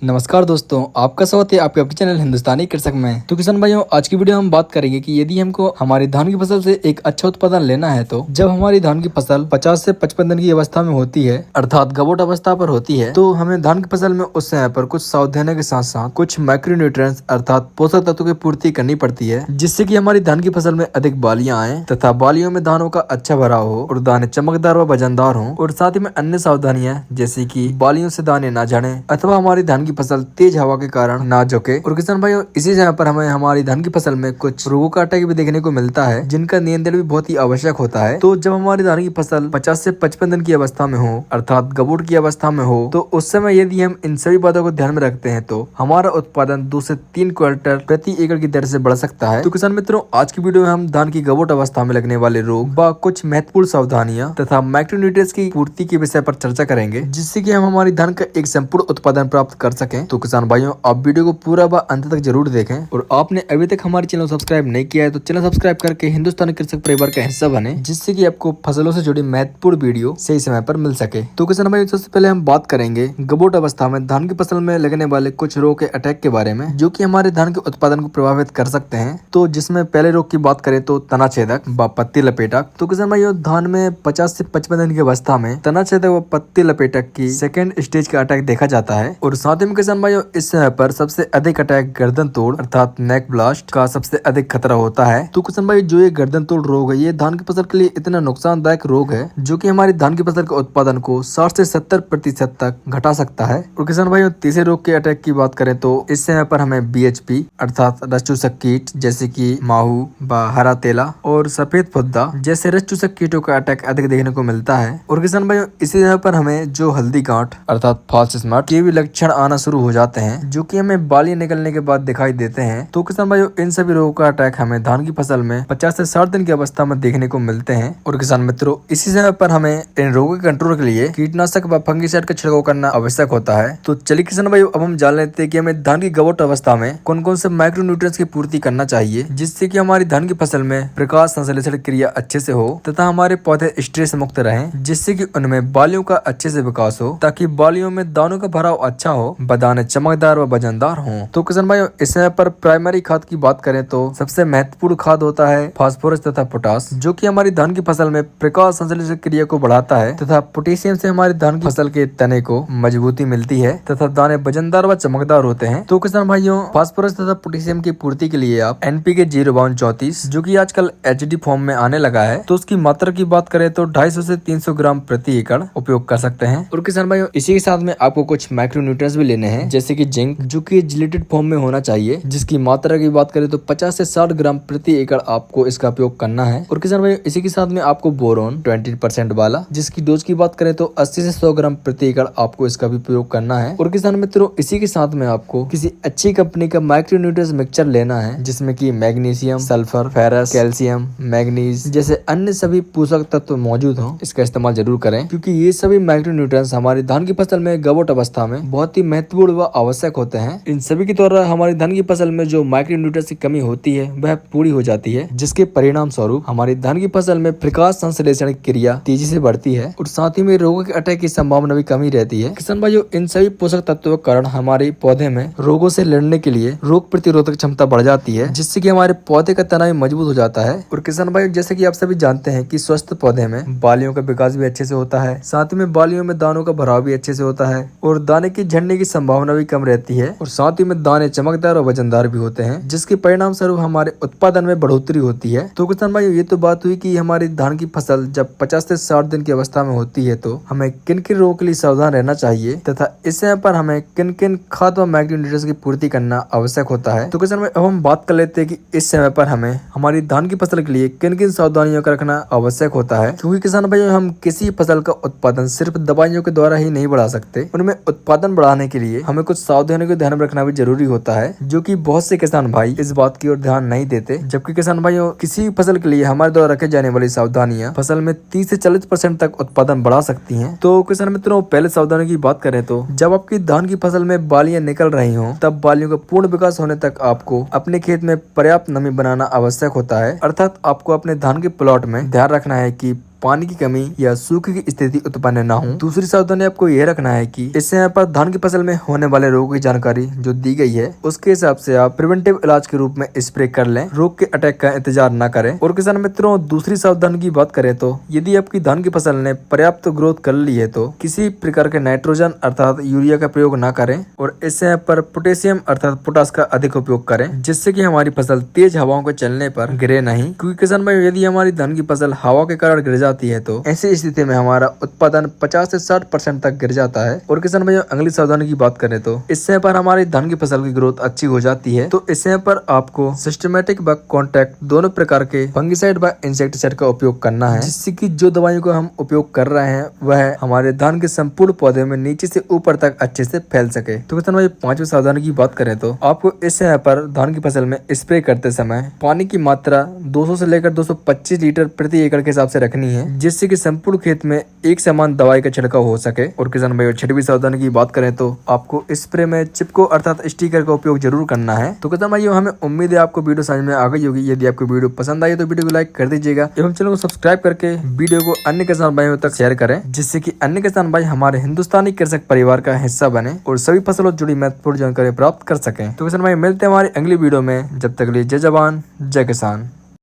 नमस्कार दोस्तों, आपका स्वागत है आपके अपने चैनल हिंदुस्तानी कृषक में। तो किसान भाइयों, आज की वीडियो हम बात करेंगे कि यदि हमको हमारी धान की फसल से एक अच्छा उत्पादन लेना है तो जब हमारी धान की फसल 50 से 55 दिन की अवस्था में होती है, अर्थात गबोट अवस्था पर होती है, तो हमें धान की फसल में उस समय पर कुछ सावधानियों के साथ साथ कुछ माइक्रोन्यूट्रिएंट्स अर्थात पोषक तत्वों की पूर्ति करनी पड़ती है, जिससे कि हमारी धान की फसल में अधिक बालियां आए तथा बालियों में दानों का अच्छा भराव हो और दाने चमकदार व वजनदार हो। और साथ ही में अन्य सावधानियां जैसे कि बालियों से दाने न झड़े अथवा हमारी धान की फसल तेज हवा के कारण ना झुके। और किसान भाइयों, इसी समय पर हमें हमारी धान की फसल में कुछ रोगों का अटैक भी देखने को मिलता है, जिनका नियंत्रण भी बहुत ही आवश्यक होता है। तो जब हमारी धान की फसल 50 से 55 दिन की अवस्था में हो, अर्थात गबोट की अवस्था में हो, तो उस समय यदि हम इन सभी बातों को ध्यान में रखते हैं तो हमारा उत्पादन 2 से 3 क्विंटल प्रति एकड़ की दर से बढ़ सकता है। तो किसान मित्रों, आज की वीडियो में हम धान की गबोट अवस्था में लगने वाले रोग व कुछ महत्वपूर्ण सावधानियां तथा माइक्रोन्यूट्रिएंट्स की पूर्ति के विषय पर चर्चा करेंगे, जिससे कि हम हमारी धान का एक संपूर्ण उत्पादन प्राप्त कर सकें। तो किसान भाइयों, आप वीडियो को पूरा व अंत तक जरूर देखें और आपने अभी तक हमारे चैनल को सब्सक्राइब नहीं किया है तो चैनल सब्सक्राइब करके हिंदुस्तानी कृषक परिवार का हिस्सा बने, जिससे कि आपको फसलों से जुड़ी महत्वपूर्ण वीडियो सही समय पर मिल सके। तो किसान भाइयों, सबसे पहले हम बात करेंगे गबोट अवस्था में धान की फसल में लगने वाले कुछ रोग के अटैक के बारे में, जो कि हमारे धान के उत्पादन को प्रभावित कर सकते हैं। तो जिसमें पहले रोग की बात करें तो तना छेदक व पत्ती लपेटक। तो किसान भाइयों, धान में 50 से 55 दिन की अवस्था में तना छेदक व पत्ती लपेटक की सेकेंड स्टेज का अटैक देखा जाता है। और साथ ही में किसान भाइयों, इस समय पर सबसे अधिक अटैक गर्दन तोड़ अर्थात नेक ब्लास्ट का सबसे अधिक खतरा होता है। तो किसान भाई, जो ये गर्दन तोड़ रोग है, ये धान की फसल के लिए इतना नुकसानदायक रोग है जो कि हमारी धान की फसल के उत्पादन को 60 से 70% तक घटा सकता है। और किसान भाई, तीसरे रोग के अटैक की बात करें तो इस समय पर हमें BHP अर्थात रस चूसक कीट जैसे कि माहू व हरा तेला और सफेद फुद्दा जैसे रस चूसक कीटों का अटैक अधिक देखने को मिलता है। और किसान भाई, इसी जगह पर हमें जो हल्दी गांठ अर्थात फॉल्स स्पॉट के भी लक्षण आना शुरू हो जाते हैं, जो कि हमें बाली निकलने के बाद दिखाई देते हैं। तो किसान भाइयों, इन सभी रोगों का अटैक हमें धान की फसल में 50 से 60 दिन की अवस्था में देखने को मिलते हैं। और किसान मित्रों, इसी समय पर हमें इन रोगों के कंट्रोल के लिए कीटनाशक व फंगिसाइड का छिड़काव करना आवश्यक होता है। तो चलिए किसान भाइयों, अब हम जान लेते हैं कि हमें धान की गबोट अवस्था में कौन कौन से माइक्रोन्यूट्रिएंट्स की पूर्ति करना चाहिए, जिससे कि हमारी धान की फसल में प्रकाश संश्लेषण क्रिया अच्छे से हो तथा हमारे पौधे स्ट्रेस मुक्त रहें, जिससे कि उनमें बालियों का अच्छे से विकास हो, ताकि बालियों में दानों का भराव अच्छा हो, दाने चमकदार व वजनदार हों। तो किसान भाइयों, इस समय पर प्राइमरी खाद की बात करें तो सबसे महत्वपूर्ण खाद होता है फास्फोरस तथा पोटास, जो कि हमारी धान की फसल में प्रकाश संश्लेषण क्रिया को बढ़ाता है तथा पोटेशियम से हमारी धान की फसल के तने को मजबूती मिलती है तथा दाने वजनदार व चमकदार होते हैं। तो किसान भाइयों, फास्फोरस तथा पोटेशियम की पूर्ति के लिए आप NPK 0-32 जो कि आजकल HD फॉर्म में आने लगा है, तो उसकी मात्रा की बात करें तो 250 से 300 ग्राम प्रति एकड़ उपयोग कर सकते हैं। और किसान भाइयों, इसी के साथ में आपको कुछ माइक्रोन्यूट्रिएंट्स भी लेने हैं, जैसे कि जिंक, जो कि जिलेटेड फॉर्म में होना चाहिए, जिसकी मात्रा की बात करें तो 50 से 60 ग्राम प्रति एकड़ आपको इसका उपयोग करना है। और किसान भाई, इसी के साथ में आपको बोरोन 20% वाला, जिसकी डोज की बात करें तो 80 से 100 ग्राम प्रति एकड़ आपको इसका भी प्रयोग करना है। और किसान मित्रों, इसी के साथ में आपको किसी अच्छी कंपनी का माइक्रोन्यूट्रिएंट्स मिक्सचर लेना है, जिसमें की magnesium, sulphur, ferrous, calcium, manganese जैसे अन्य सभी पोषक तत्व मौजूद हो। इसका इस्तेमाल जरूर करें, क्योंकि ये सभी माइक्रोन्यूट्रिएंट्स हमारी धान की फसल में गबोट अवस्था में बहुत ही महत्वपूर्ण व आवश्यक होते हैं। इन सभी के द्वारा हमारी धान की फसल में जो माइक्रोन्यूट्रिएंट्स की कमी होती है वह पूरी हो जाती है, जिसके परिणाम स्वरूप हमारी धान की फसल में प्रकाश संश्लेषण क्रिया तेजी से बढ़ती है और साथ ही में रोगों के अटैक की संभावना भी कमी रहती है। किसान भाइयों, इन सभी पोषक तत्वों के कारण हमारे पौधे में रोगों से लड़ने के लिए रोग प्रतिरोधक क्षमता बढ़ जाती है, जिससे कि हमारे पौधे का तना भी मजबूत हो जाता है। और किसान भाइयों, जैसे कि आप सभी जानते हैं कि स्वस्थ पौधे में बालियों का विकास भी अच्छे से होता है, साथ ही में बालियों में दानों का भराव भी अच्छे से होता है और दाने की झड़ने की संभावना भी कम रहती है और साथ ही में दाने चमकदार और वजनदार भी होते हैं, जिसके परिणाम स्वरूप हमारे उत्पादन में बढ़ोतरी होती है। तो किसान भाई, ये तो बात हुई कि हमारी धान की फसल जब 50 से 60 दिन की अवस्था में होती है तो हमें किन किन रोगों के लिए सावधान रहना चाहिए तथा इस समय पर हमें किन किन खाद व माइक्रोन्यूट्रिएंट्स की पूर्ति करना आवश्यक होता है। तो किसान भाई, अब हम बात कर लेते हैं कि इस समय पर हमें हमारी धान की फसल के लिए किन किन सावधानियों का रखना आवश्यक होता है, क्योंकि किसान भाई, हम किसी फसल का उत्पादन सिर्फ दवाइयों के द्वारा ही नहीं बढ़ा सकते। उनमें उत्पादन बढ़ाने के लिए हमें कुछ सावधानियों को ध्यान में रखना भी जरूरी होता है, जो कि बहुत से किसान भाई इस बात की ओर ध्यान नहीं देते। जबकि किसान भाइयों, किसी फसल के लिए हमारे द्वारा रखे जाने वाली सावधानियां फसल में 30 से 40% तक उत्पादन बढ़ा सकती हैं। तो किसान मित्रों, पहले सावधानी की बात करें तो जब आपकी धान की फसल में बालियां निकल रही हों, तब बालियों का पूर्ण विकास होने तक आपको अपने खेत में पर्याप्त नमी बनाना आवश्यक होता है। अर्थात आपको अपने धान के प्लॉट में ध्यान रखना है कि पानी की कमी या सूखे की स्थिति उत्पन्न न हो। दूसरी सावधानी आपको यह रखना है कि इस समय पर धान की फसल में होने वाले रोगों की जानकारी जो दी गई है उसके हिसाब से आप प्रिवेंटिव इलाज के रूप में स्प्रे कर लें, रोग के अटैक का इंतजार न करें। और किसान मित्रों, दूसरी सावधानी की बात करें तो यदि आपकी धान की फसल ने पर्याप्त ग्रोथ कर ली है तो किसी प्रकार के नाइट्रोजन अर्थात यूरिया का प्रयोग न करें और इस समय पर पोटेशियम अर्थात पोटास का अधिक उपयोग करें, जिससे कि हमारी फसल तेज हवाओं के चलने पर गिरे नहीं। क्योंकि किसान भाई, यदि हमारी धान की फसल हवा के कारण गिर जाती है तो ऐसी स्थिति में हमारा उत्पादन 50 से 60% तक गिर जाता है। और किसान भाई, अगली सावधानी की बात करें तो इस समय पर हमारी धान की फसल की ग्रोथ अच्छी हो जाती है तो इस समय पर आपको सिस्टमेटिक व कॉन्टैक्ट दोनों प्रकार के फंगिसाइड व इंसेक्टिसाइड का उपयोग करना है, जिससे कि जो दवाइयों को हम उपयोग कर रहे हैं वह हमारे धान के संपूर्ण पौधे में नीचे से ऊपर तक अच्छे से फैल सके। तो किसान भाई, पांचवी सावधानी की बात करें तो आपको इस समय पर धान की फसल में स्प्रे करते समय पानी की मात्रा 200 से लेकर 225 लीटर प्रति एकड़ के हिसाब से रखनी है, जिससे कि संपूर्ण खेत में एक समान दवाई का छिड़काव हो सके। और किसान भाई, छठवीं सावधानी की बात करें तो आपको स्प्रे में चिपको अर्थात स्टिकर का उपयोग जरूर करना है। तो किसान भाई, हमें उम्मीद है आपको वीडियो समझ में आ गई होगी। यदि आपको वीडियो पसंद आई तो वीडियो को लाइक कर दीजिएगा एवं चैनल को सब्सक्राइब करके वीडियो को अन्य किसान भाइयों तक शेयर करें, जिससे कि अन्य किसान भाई हमारे हिंदुस्तानी कृषक परिवार का हिस्सा बने और सभी फसलों से जुड़ी महत्वपूर्ण जानकारी प्राप्त कर सकें। तो किसान भाई, मिलते हैं हमारी अगली वीडियो में। जब तक के लिए जय जवान जय किसान।